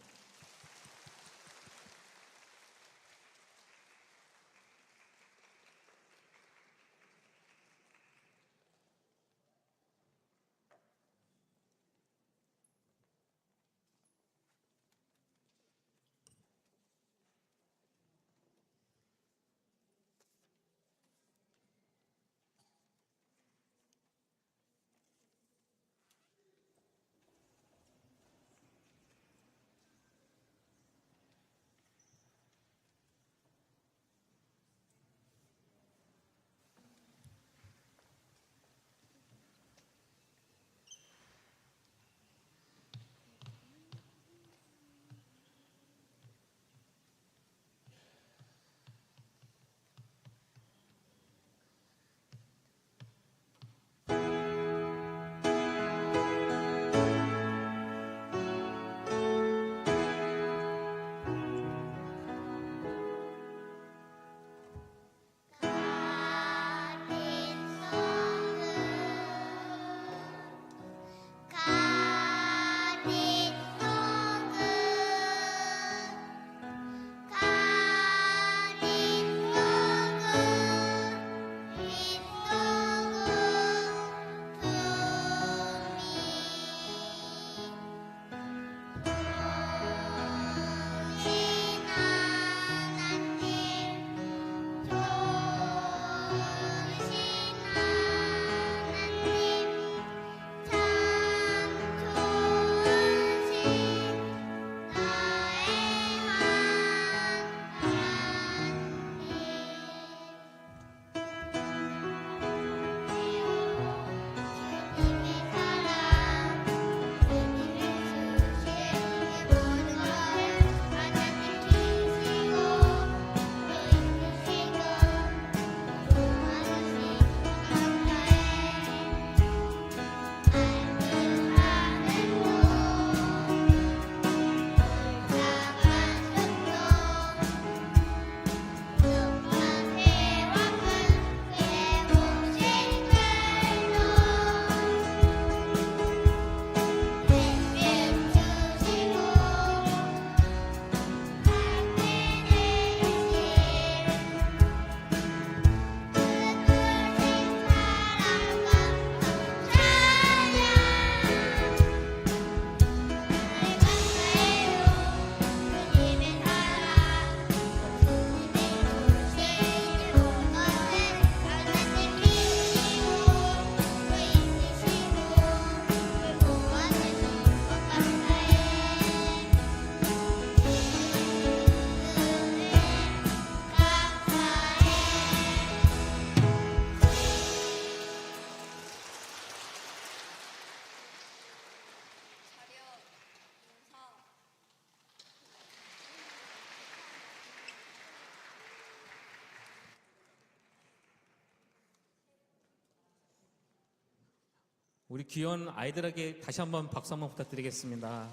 우리 귀여운 아이들에게 다시 한번 박수 한번 부탁드리겠습니다.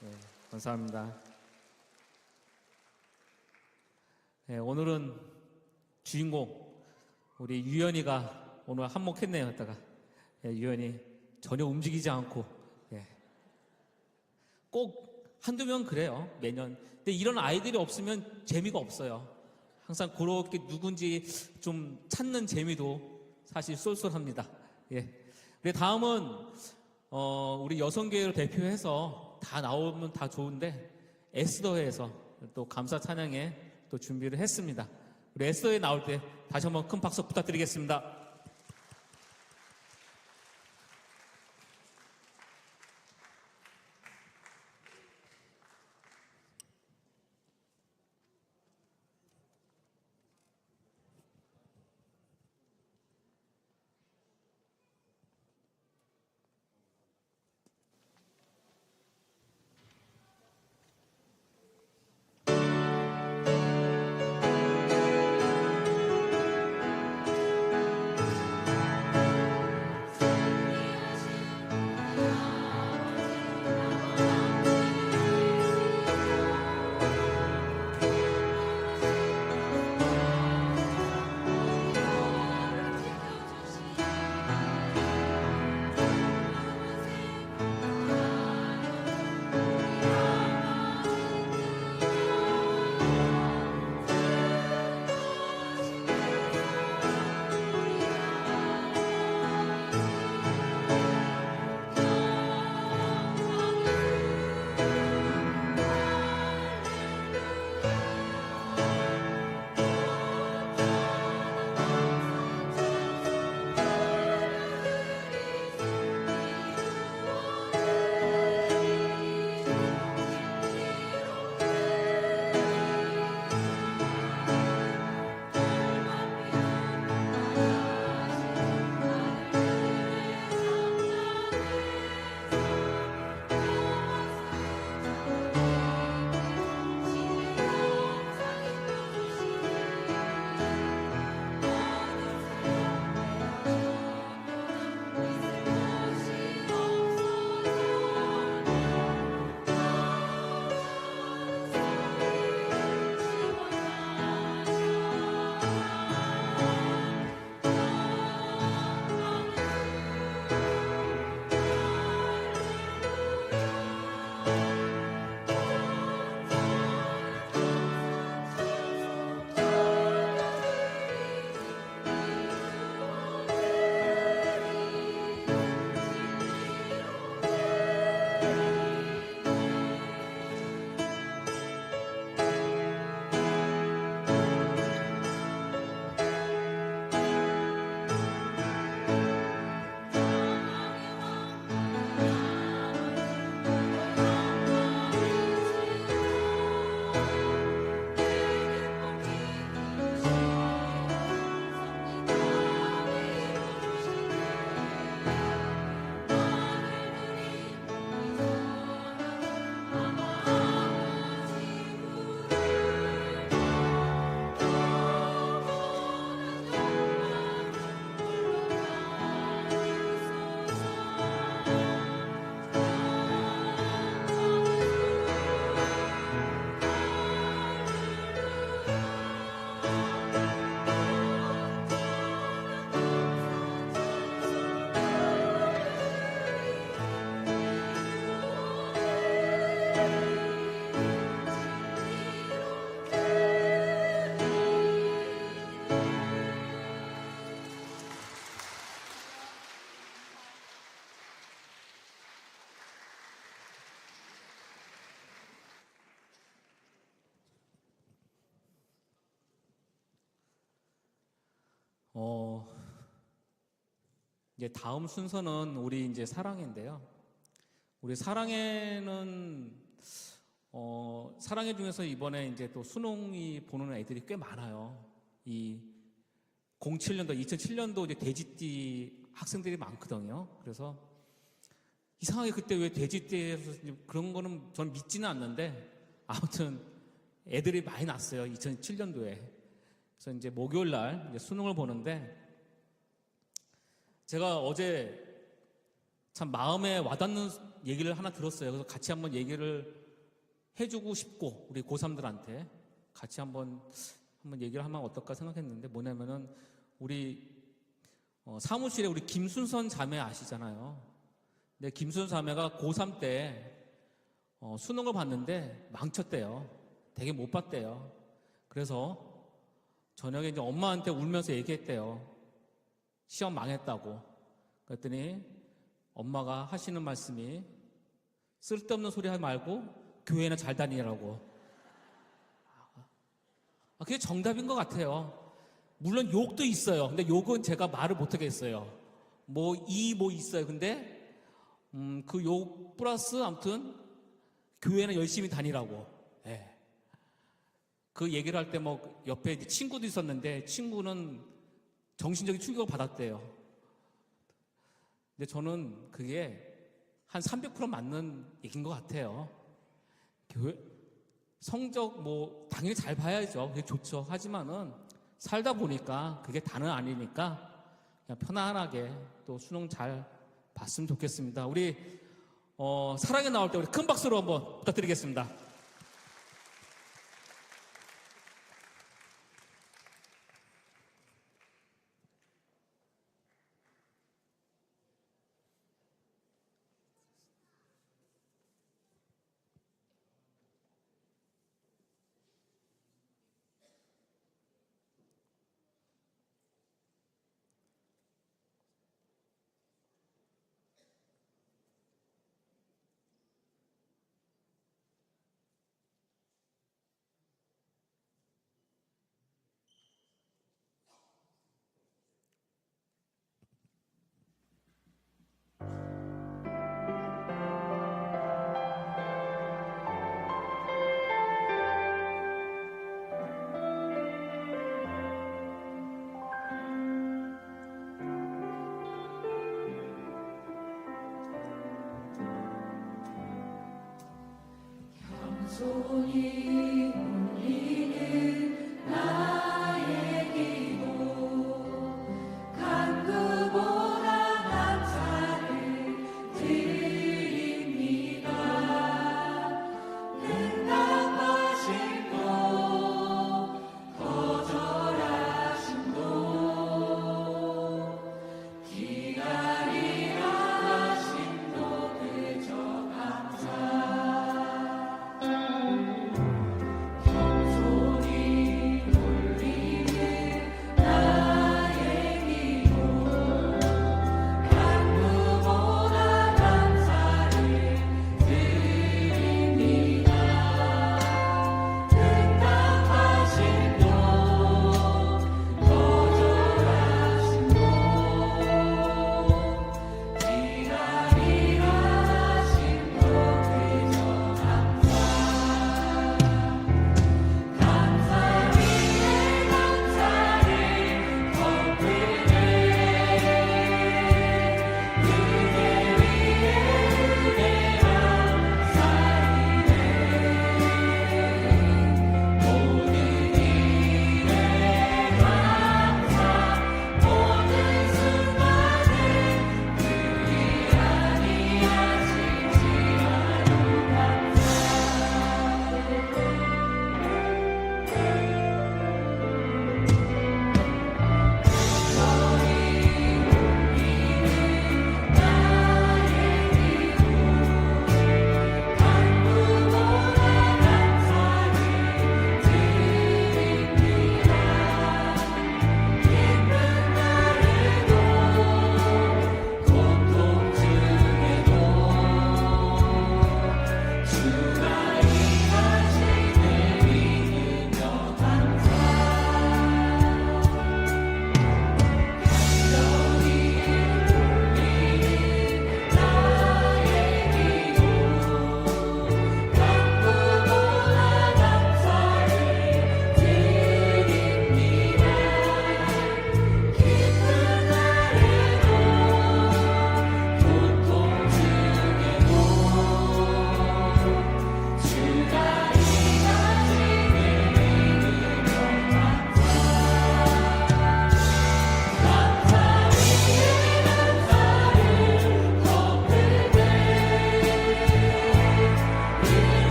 네, 감사합니다. 네, 오늘은 주인공 우리 유연이가 오늘 한몫했네요. 했다가 유연이 전혀 움직이지 않고 꼭 한두 명 그래요. 매년. 근데 이런 아이들이 없으면 재미가 없어요. 항상 그렇게 누군지 좀 찾는 재미도 사실 쏠쏠합니다. 근데 다음은 우리 여성교회를 대표해서 다 나오면 다 좋은데 에스더회에서 또 감사 찬양에 또 준비를 했습니다. 우리 에스더회 나올 때 다시 한번 큰 박수 부탁드리겠습니다. 이제 다음 순서는 우리 이제 사랑회인데요. 우리 사랑회는 사랑회 중에서 이번에 이제 또 수능이 보는 애들이 꽤 많아요. 이 07년도, 2007년도 이제 돼지띠 학생들이 많거든요. 그래서 이상하게 그때 왜 돼지띠에서 그런 거는 전 믿지는 않는데 아무튼 애들이 많이 났어요. 2007년도에. 그래서 이제 목요일 날 이제 수능을 보는데 제가 어제 참 마음에 와닿는 얘기를 하나 들었어요. 그래서 같이 한번 얘기를 해주고 싶고 우리 고3들한테 같이 한번 얘기를 하면 어떨까 생각했는데 뭐냐면은 우리 사무실에 우리 김순선 자매 아시잖아요. 근데 김순선 자매가 고3 때 수능을 봤는데 망쳤대요. 되게 못 봤대요. 그래서 저녁에 이제 엄마한테 울면서 얘기했대요. 시험 망했다고. 그랬더니 엄마가 하시는 말씀이 쓸데없는 소리 하지 말고 교회나 잘 다니라고. 그게 정답인 것 같아요. 물론 욕도 있어요. 근데 욕은 제가 말을 못하겠어요. 뭐 있어요. 근데 그 욕 플러스 아무튼 교회는 열심히 다니라고. 예. 그 얘기를 할 때 뭐 옆에 친구도 있었는데 친구는 정신적인 충격을 받았대요. 근데 저는 그게 한 300% 맞는 얘기인 것 같아요. 교회 성적 뭐 당연히 잘 봐야죠. 그게 좋죠. 하지만은 살다 보니까 그게 다는 아니니까 그냥 편안하게 또 수능 잘 봤으면 좋겠습니다. 우리 사랑에 나올 때 우리 큰 박수로 한번 부탁드리겠습니다. 손이 울리는 나의 기도 간구보다 감사를 드립니다. 응답하심도 거절하심도 기다리라 하심도 그저 감사 평소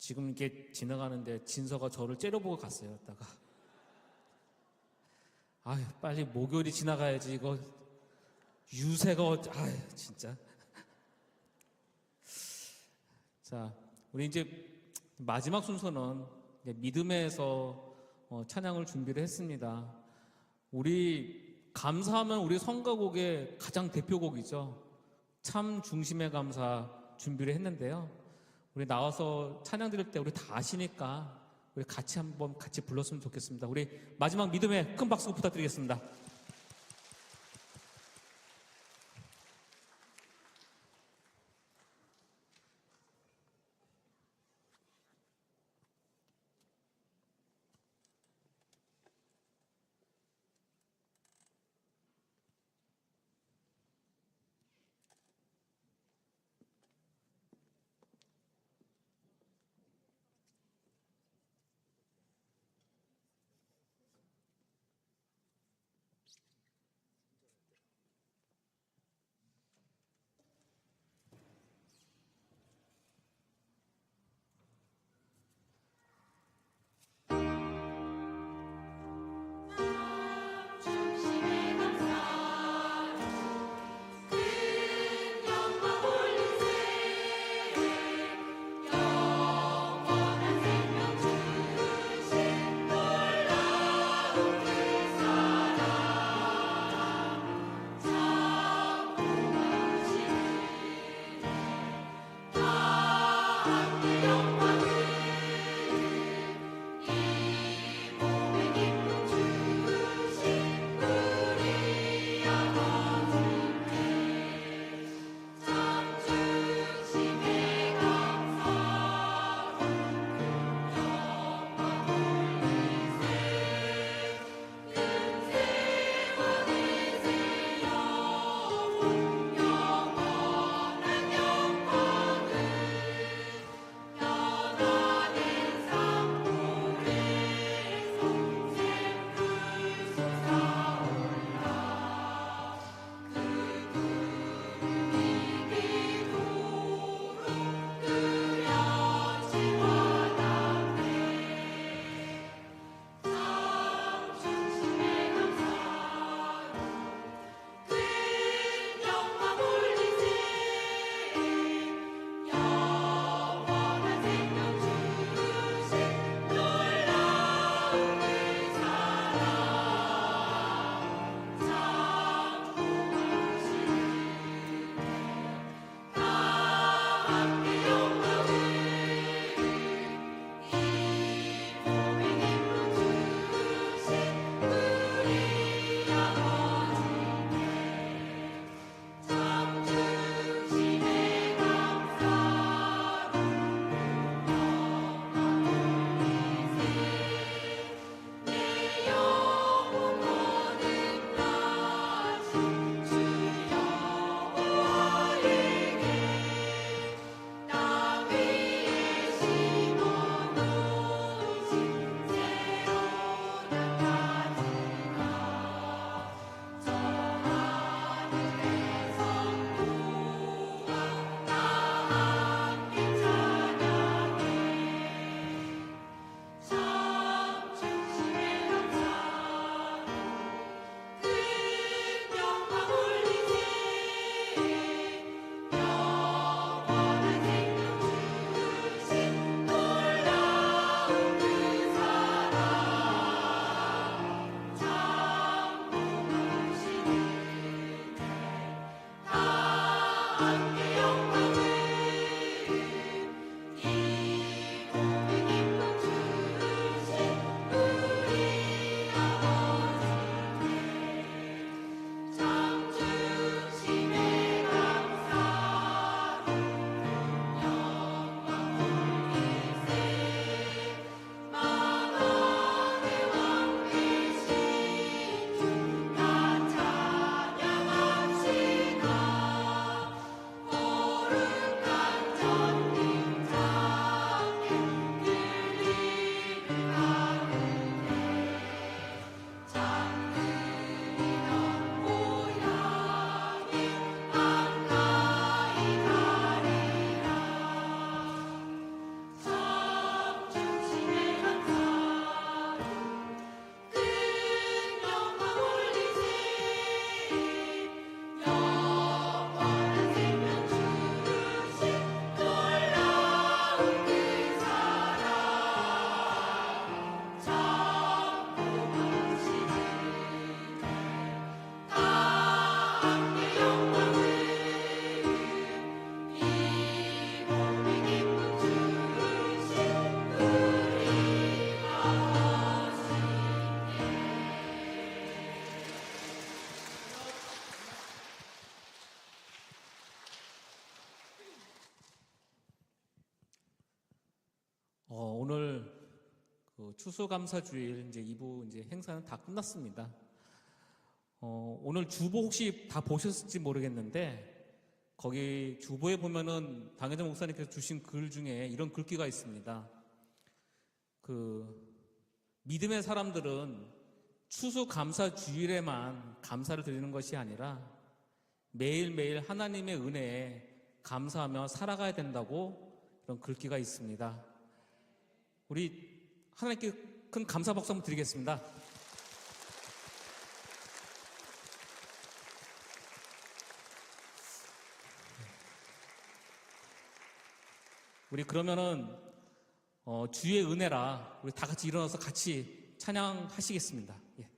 지금 이렇게 지나가는데 진서가 저를 째려보고 갔어요. 다가 아유, 빨리 목요일이 지나가야지. 이거 유세가 아유, 진짜. 자, 우리 이제 마지막 순서는 이제 믿음에서 찬양을 준비를 했습니다. 우리 감사하면 우리 성가곡의 가장 대표곡이죠. 참 중심의 감사 준비를 했는데요. 우리 나와서 찬양 드릴 때 우리 다 아시니까 우리 같이 한번 같이 불렀으면 좋겠습니다. 우리 마지막 믿음의 큰 박수 부탁드리겠습니다. 오늘 그 추수감사주일 이제 2부 이제 행사는 다 끝났습니다. 오늘 주보 혹시 다 보셨을지 모르겠는데 거기 주보에 보면은 당회장 목사님께서 주신 글 중에 이런 글귀가 있습니다. 그 믿음의 사람들은 추수감사주일에만 감사를 드리는 것이 아니라 매일매일 하나님의 은혜에 감사하며 살아가야 된다고 이런 글귀가 있습니다. 우리 하나님께 큰 감사 박수 한번 드리겠습니다. 우리 그러면은 주의 은혜라 우리 다 같이 일어나서 같이 찬양하시겠습니다. 예.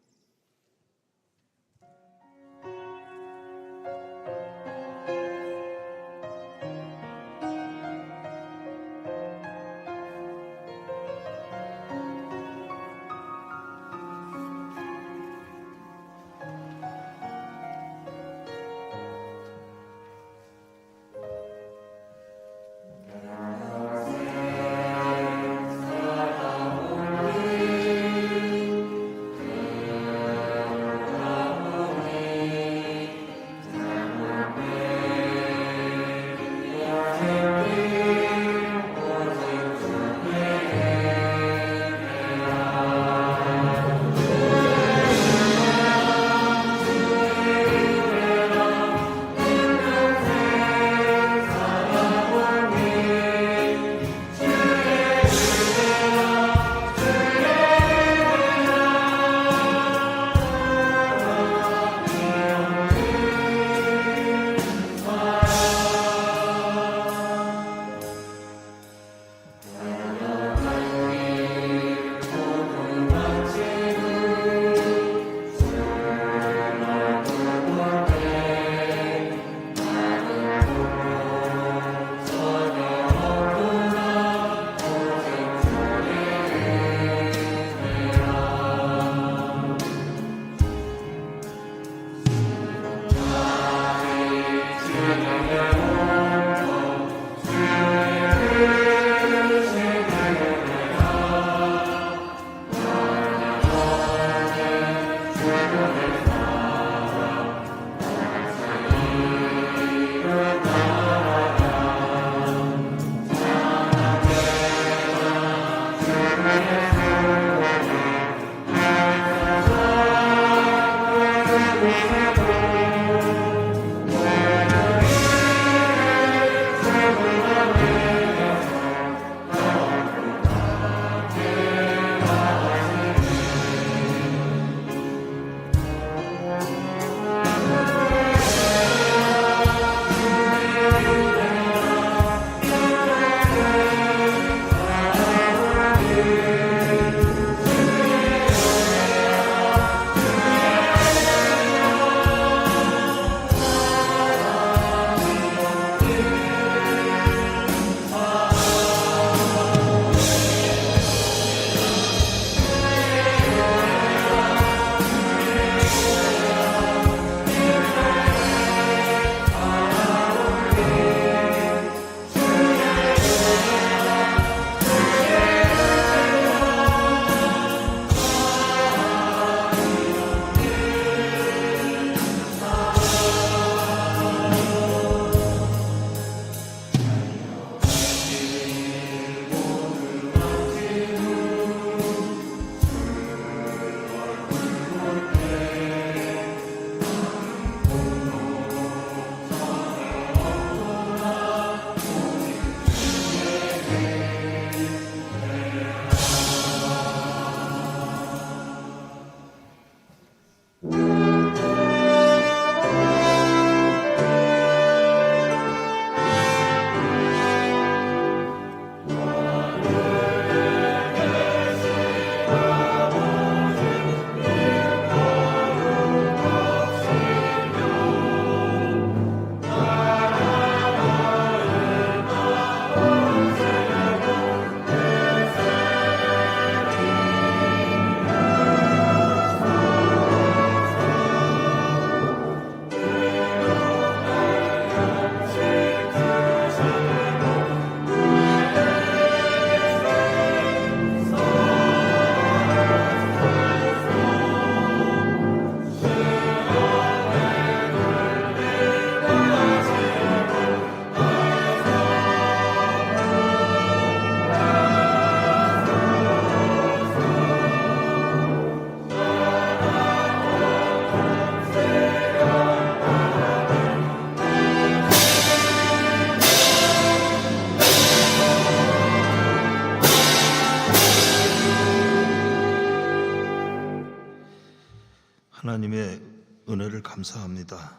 하나님의 은혜를 감사합니다.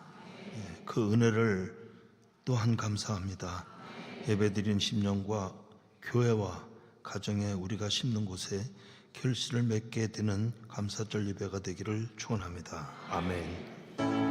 그 은혜를 또한 감사합니다. 예배드린 심령과 교회와 가정에 우리가 심는 곳에 결실을 맺게 되는 감사절 예배가 되기를 축원합니다. 아멘.